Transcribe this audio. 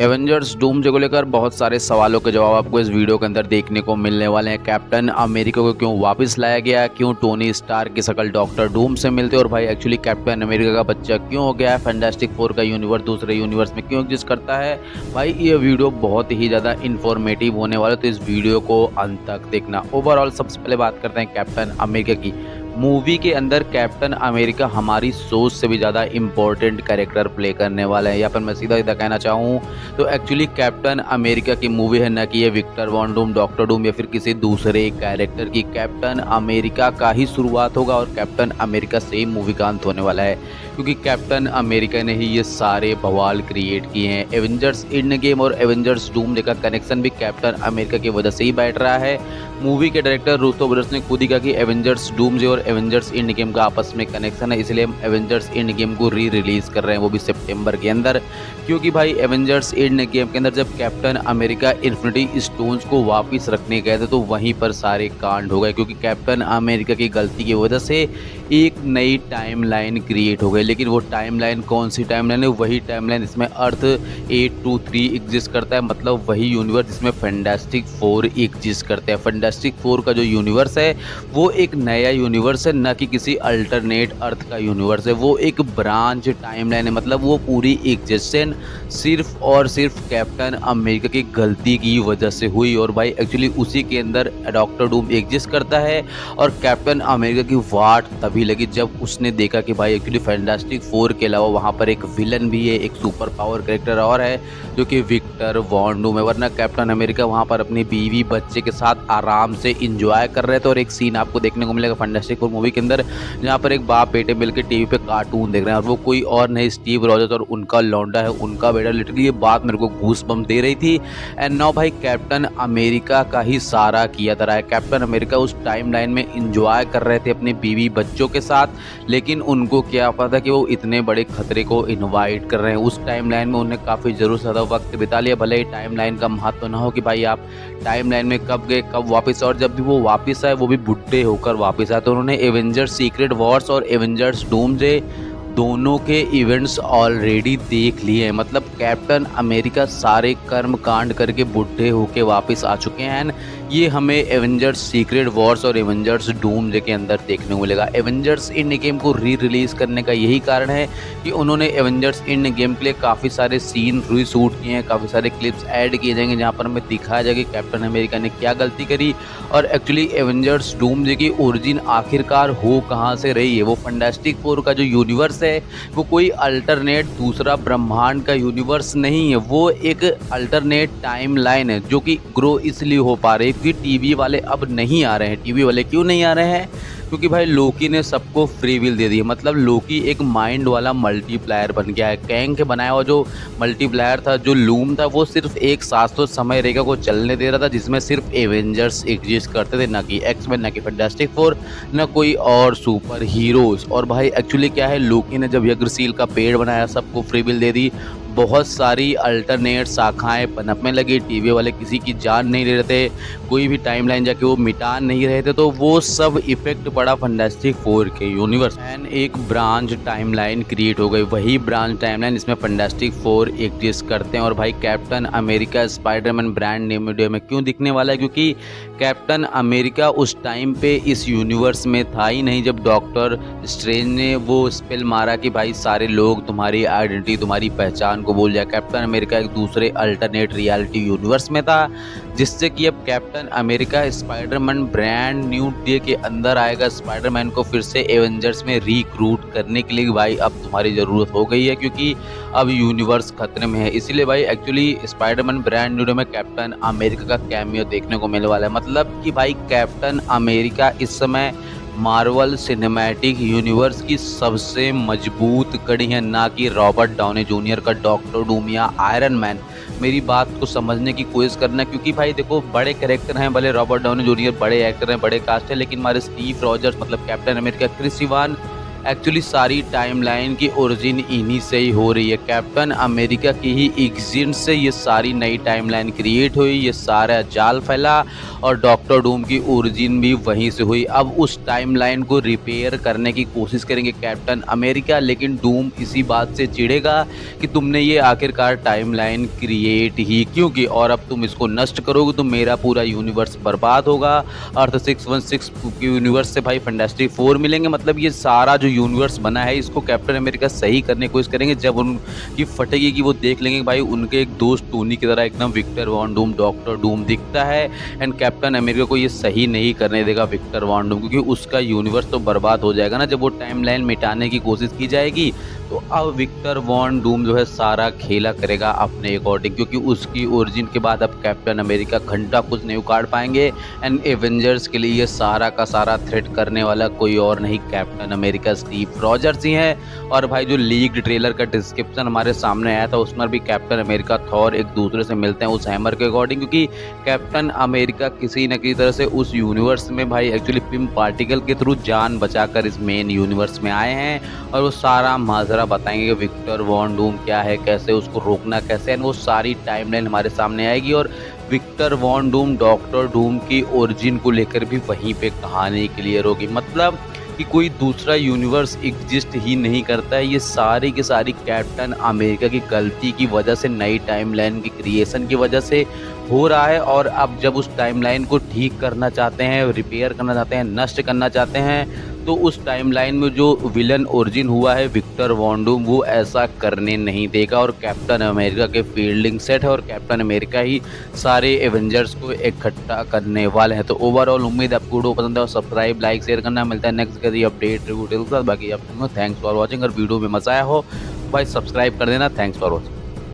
Avengers doomsday को लेकर बहुत सारे सवालों के जवाब आपको इस वीडियो के अंदर देखने को मिलने वाले हैं। कैप्टन अमेरिका को क्यों वापस लाया गया, क्यों टोनी स्टार्क की शकल डॉक्टर डूम से मिलते और भाई एक्चुअली कैप्टन अमेरिका का बच्चा क्यों हो गया है, फैंटास्टिक फोर का यूनिवर्स दूसरे यूनिवर्स में क्यों एग्जिस्ट करता है। भाई ये वीडियो बहुत ही ज़्यादा इन्फॉर्मेटिव होने वाला है, तो इस वीडियो को अंत तक देखना। ओवरऑल सबसे पहले बात करते हैं कैप्टन अमेरिका की। मूवी के अंदर कैप्टन अमेरिका हमारी सोच से भी ज़्यादा इम्पोर्टेंट कैरेक्टर प्ले करने वाला है। या फिर मैं सीधा सीधा कहना चाहूँ तो एक्चुअली कैप्टन अमेरिका की मूवी है, न कि ये Victor von Doom, Doctor Doom या फिर किसी दूसरे कैरेक्टर की। कैप्टन अमेरिका का ही शुरुआत होगा और कैप्टन अमेरिका से ही मूवी का अंत होने वाला है, क्योंकि कैप्टन अमेरिका ने ही ये सारे बवाल क्रिएट किए हैं। एवेंजर्स एंड गेम और एवेंजर्स डूम्सडे का कनेक्शन भी कैप्टन अमेरिका की वजह से ही बैठ रहा है। मूवी के डायरेक्टर रूसो ब्रदर्स ने खुद ही कहा कि एवेंजर्स डूम्सडे और एवेंजर्स एंड गेम का आपस में कनेक्शन है, इसलिए हम एवेंजर्स एंड गेम को रिलीज कर रहे हैं, वो भी सितंबर के अंदर। क्योंकि भाई एवेंजर्स एंड गेम के अंदर जब कैप्टन अमेरिका इन्फिनिटी स्टोन्स को वापस रखने गए थे तो वहीं पर सारे कांड हो गए, क्योंकि कैप्टन अमेरिका की गलती की वजह से एक नई टाइमलाइन क्रिएट हो गई। लेकिन वो टाइमलाइन कौन सी टाइमलाइन है? वही टाइमलाइन जिसमें अर्थ 823 एग्जिस्ट करता है, मतलब वही यूनिवर्स जिसमें फैंटास्टिक फोर एग्जिस्ट करते हैं। फैंटास्टिक फोर का जो यूनिवर्स है वो एक नया यूनिवर्स है, न कि किसी अल्टरनेट अर्थ का यूनिवर्स है। वो एक ब्रांच टाइमलाइन है, मतलब वो पूरी एग्जिस्टेंस सिर्फ और सिर्फ कैप्टन अमेरिका की गलती की वजह से हुई। और भाई एक्चुअली उसी के अंदर डॉक्टर डूम एग्जिस्ट करता है और कैप्टन अमेरिका की वाट तभी लगी जब उसने देखा कि भाई एक्चुअली फैंटास्टिक फोर के अलावा वहाँ पर एक विलन भी है, एक सुपर पावर कैरेक्टर और है जो कि विक्टर वॉन डूम है। वरना कैप्टन अमेरिका वहाँ पर अपनी बीवी बच्चे के साथ आराम से इंजॉय कर रहे थे। और एक सीन आपको देखने को मिलेगा फैंटास्टिक फोर मूवी के अंदर, जहाँ पर एक बाप बेटे मिलकर टीवी पे कार्टून देख रहे हैं और वो कोई और नहीं स्टीव रॉजर्स और उनका लौंडा है, उनका बेटा। लिटरली ये बात मेरे को गूस बम्प दे रही थी। एंड नाउ भाई कैप्टन अमेरिका का ही सारा किया तरह है। कैप्टन अमेरिका उस टाइमलाइन में इंजॉय कर रहे थे अपनी बीवी बच्चों के साथ, लेकिन उनको क्या पता कि वो इतने बड़े खतरे को इनवाइट कर रहे हैं। उस टाइमलाइन में उन्हें काफ़ी ज़रूर ज़्यादा वक्त बिता लिया, भले ही टाइमलाइन का महत्व ना हो कि भाई आप टाइमलाइन में कब गए कब वापस। और जब भी वो वापस आए वो भी बुढ़े होकर वापस आए, तो उन्होंने एवेंजर्स सीक्रेट वॉर्स और एवेंजर्स डूम्सडे दोनों के इवेंट्स ऑलरेडी देख लिए हैं। मतलब कैप्टन अमेरिका सारे कर्म कांड करके बुढ़े होके वापस आ चुके हैं। ये हमें एवेंजर्स सीक्रेट वॉर्स और एवेंजर्स डूम्सडे के अंदर देखने को मिलेगा। एवेंजर्स एंड गेम को रिलीज़ करने का यही कारण है कि उन्होंने एवेंजर्स एंड गेम के लिए काफ़ी सारे सीन रीशूट किए हैं, काफ़ी सारे क्लिप्स ऐड किए जाएंगे जहाँ पर हमें दिखाया जाएगा कि कैप्टन अमेरिका ने क्या गलती करी और एक्चुअली एवेंजर्स डूम्सडे की ओरिजिन आखिरकार हो कहाँ से रही है। वो फैंटास्टिक फोर का जो यूनिवर्स है वो कोई अल्टरनेट दूसरा ब्रह्मांड का यूनिवर्स नहीं है, वो एक अल्टरनेट टाइमलाइन है जो कि ग्रो इसलिए हो पा रही है क्योंकि टीवी वाले अब नहीं आ रहे हैं। टीवी वाले क्यों नहीं आ रहे हैं? क्योंकि भाई लोकी ने सबको फ्री विल दे दी है। मतलब लोकी एक माइंड वाला मल्टीप्लायर बन गया है। कैंग के बनाया हुआ जो मल्टीप्लायर था, जो लूम था, वो सिर्फ एक शाश्वत समय रेखा को चलने दे रहा था जिसमें सिर्फ एवेंजर्स एग्जिस्ट करते थे, ना कि एक्समैन, ना कि फैंटास्टिक फोर, ना कोई और सुपर हीरोज। और भाई एक्चुअली क्या है, लोकी ने जब यग्रसील का पेड़ बनाया सबको फ्री विल दे दी, बहुत सारी अल्टरनेट शाखाएं पनपने लगी। टीवी वाले किसी की जान नहीं ले रहे थे, कोई भी टाइमलाइन जाके वो मिटा नहीं रहे थे, तो वो सब इफेक्ट पड़ा फैंटास्टिक फोर के यूनिवर्स एंड एक ब्रांच टाइमलाइन क्रिएट हो गई। वही ब्रांच टाइमलाइन इसमें फैंटास्टिक फोर एग्जिस्ट करते हैं। और भाई captain America Spiderman brand new media में क्यों दिखने वाला है? क्योंकि कैप्टन अमेरिका उस टाइम पे इस यूनिवर्स में था ही नहीं जब डॉक्टर स्ट्रेंज ने वो स्पेल मारा कि भाई सारे लोग तुम्हारी आइडेंटिटी, तुम्हारी पहचान को भूल जाए। कैप्टन अमेरिका एक दूसरे अल्टरनेट रियलिटी यूनिवर्स में था, जिससे कि अब captain America Spiderman brand new day के अंदर आएगा। स्पाइडरमैन को फिर से एवेंजर्स में रिक्रूट करने के लिए भाई अब तुम्हारी ज़रूरत हो गई है, क्योंकि अब यूनिवर्स खतरे में है। इसीलिए भाई actually Spiderman brand new day में कैप्टन अमेरिका का कैमियो देखने को मिलने वाला है। मतलब कि भाई कैप्टन अमेरिका इस समय मार्वल सिनेमैटिक यूनिवर्स की सबसे मजबूत कड़ी है, ना कि रॉबर्ट डाउनी जूनियर का डॉक्टर डूम या आयरन मैन। मेरी बात को समझने की कोशिश करना, क्योंकि भाई देखो बड़े कैरेक्टर हैं, भले रॉबर्ट डाउनी जूनियर बड़े एक्टर हैं, बड़े कास्ट हैं, लेकिन हमारे स्टीव रॉजर्स मतलब Captain America, Chris Evan actually सारी टाइमलाइन की ओरिजिन इन्हीं से ही हो रही है। कैप्टन अमेरिका की ही एग्जिट से ये सारी नई टाइमलाइन क्रिएट हुई, ये सारा जाल फैला और डॉक्टर डूम की ओरिजिन भी वहीं से हुई। अब उस टाइमलाइन को रिपेयर करने की कोशिश करेंगे कैप्टन अमेरिका, लेकिन डूम इसी बात से चिढ़ेगा कि तुमने ये आखिरकार टाइमलाइन क्रिएट ही क्यों की, और अब तुम इसको नष्ट करोगे तो मेरा पूरा यूनिवर्स बर्बाद होगा। अर्थ 616 के यूनिवर्स से भाई फैंटास्टिक फोर मिलेंगे। मतलब ये सारा जो यूनिवर्स बना है इसको कैप्टन अमेरिका सही करने की कोशिश करेंगे। जब उनकी फटेगी कि वो देख लेंगे भाई उनके एक दोस्त टोनी की तरह एकदम Victor von Doom Doctor Doom दिखता है, एंड कैप्टन अमेरिका को ये सही नहीं करने देगा विक्टर वॉन डूम, क्योंकि उसका यूनिवर्स तो बर्बाद हो जाएगा ना जब वो टाइमलाइन मिटाने की कोशिश की जाएगी। तो अब विक्टर वॉन डूम जो है सारा खेला करेगा अपने अकॉर्डिंग, क्योंकि उसकी ओरिजिन के बाद अब कैप्टन अमेरिका घंटा कुछ नहीं उखाड़ पाएंगे। एंड एवेंजर्स के लिए ये सारा का सारा थ्रेट करने वाला कोई और नहीं कैप्टन अमेरिका स्टीव रॉजर्स ही है। और भाई जो लीक्ड ट्रेलर का डिस्क्रिप्शन हमारे सामने आया था उसमें भी कैप्टन अमेरिका थॉर एक दूसरे से मिलते हैं उस हैमर के अकॉर्डिंग, क्योंकि कैप्टन अमेरिका किसी न किसी तरह से उस यूनिवर्स में भाई एक्चुअली पिम पार्टिकल के थ्रू जान बचाकर इस मेन यूनिवर्स में आए हैं, और वो सारा माजरा बताएंगे कि विक्टर वॉन डूम क्या है, कैसे उसको रोकना कैसे, एंड वो सारी टाइमलाइन हमारे सामने आएगी। और Victor von Doom Doctor Doom की ओरिजिन को लेकर भी वहीं पे कहानी क्लियर होगी। मतलब कि कोई दूसरा यूनिवर्स एग्जिस्ट ही नहीं करता है, ये सारी की सारी कैप्टन अमेरिका की गलती की वजह से नई टाइमलाइन की क्रिएशन की वजह से हो रहा है। और अब जब उस टाइमलाइन को ठीक करना चाहते हैं, रिपेयर करना चाहते हैं, नष्ट करना चाहते हैं, तो उस टाइमलाइन में जो विलन ओरिजिन हुआ है विक्टर वॉन डूम वो ऐसा करने नहीं देगा, और कैप्टन अमेरिका के फील्डिंग सेट है और कैप्टन अमेरिका ही सारे एवेंजर्स को इकट्ठा करने वाले हैं। तो ओवरऑल उम्मीद आपको वीडियो पसंद है और सब्सक्राइब लाइक शेयर करना। मिलता है नेक्स्ट कभी अपडेट रिव्यू के साथ। बाकी आप थैंक्स फॉर वॉचिंग, और वीडियो में मजा आया हो भाई सब्सक्राइब कर देना। Thanks for watching.